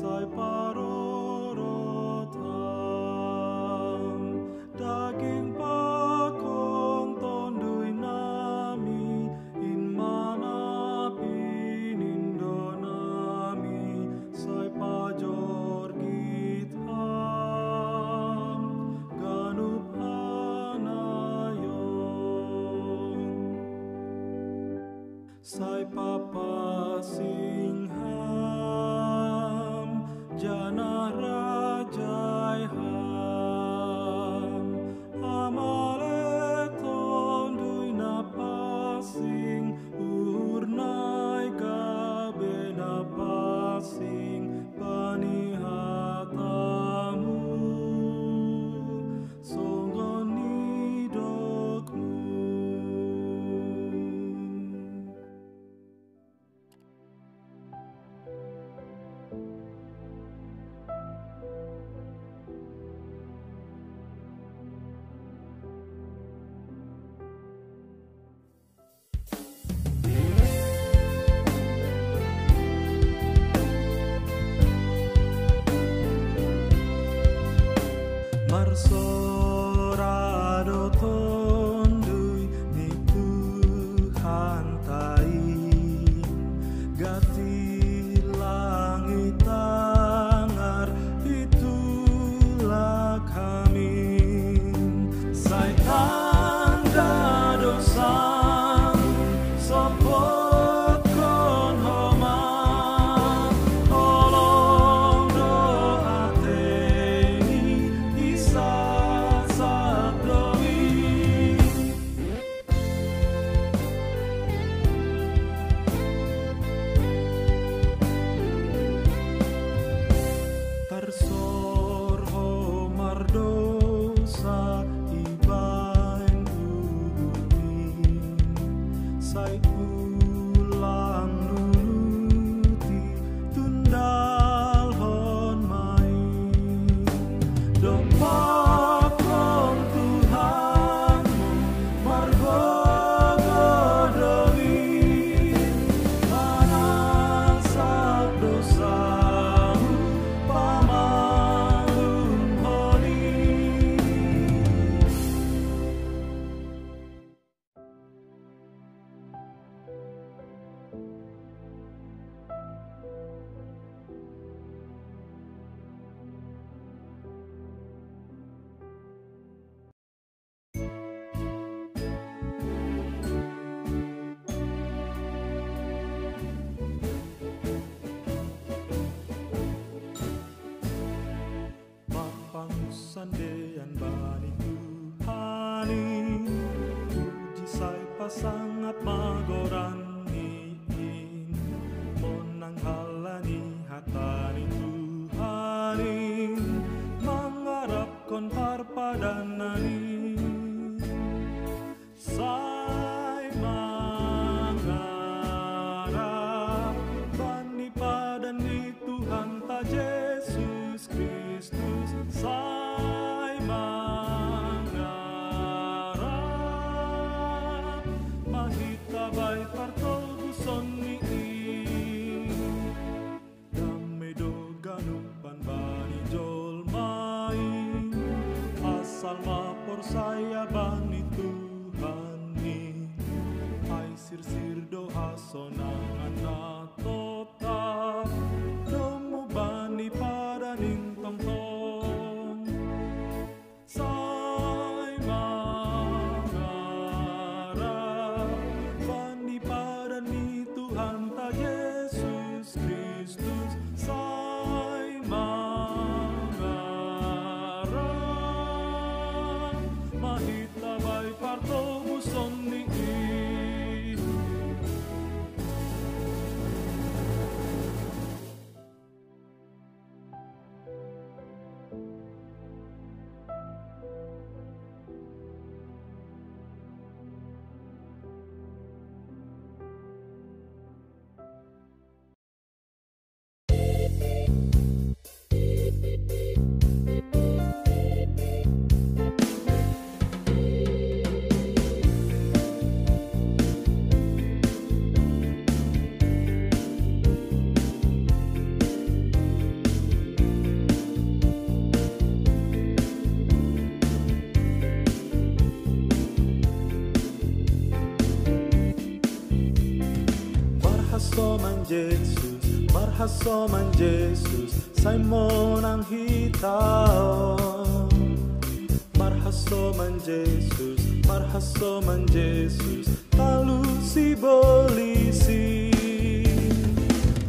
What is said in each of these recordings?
sai parorotam daging pakong tondui nami in mana pinindo nami sai pajor githam ganup anayon sai papasingham jana rajai ham amale tondui napasing urnai kabe napasing panihatamu songgoni dokmu. Marsorado tondui ni Tuhan tain gati langit tangar itulah kami sai tanda dosa sopot kon homa tolong doa teni isa sabdoi tarsor homar dosa ibain umin sai ulang nunuti tundal hon main dong pakong Tuhanmu margo godowin manasak dosamu pamalum honi. Pangsandean bani Tuhani puji sai pasangat magoraniin monang halani hatani Tuhani mangarap kon parpadanani sai mangarap bani padani Tuhan ta Yesus Kristus sai mangarap mahita bay partonggoan ni damay dog marhasoman Jesus, sai monang hitao. Marhasoman Jesus, talu si bolisi.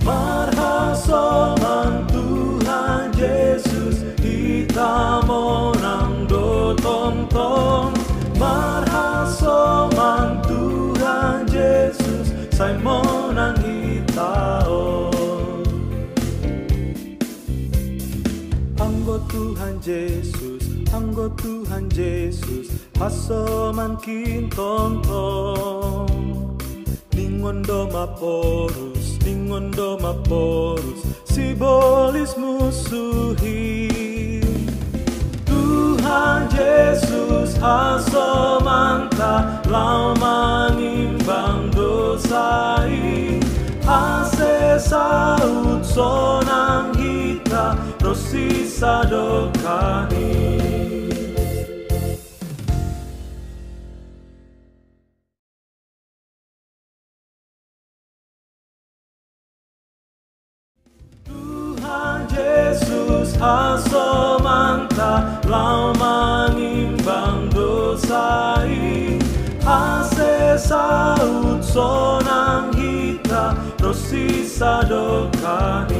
Marhasoman Tuhan Yesus, kita monang do tong-tong. Marhasoman Tuhan Yesus, sai monang hitao. Anggo Tuhan Yesus, hasoman kintong-tong. Ningon do maporus, sibolis musuhi. Tuhan Yesus hasoman ta, lau manimbang dosai. Ase saut sonang hita, rosisa dokani. Tuhan Yesus hasomanta, lau manimbang dosai. Ase saut sonang hita, rosisa dokani.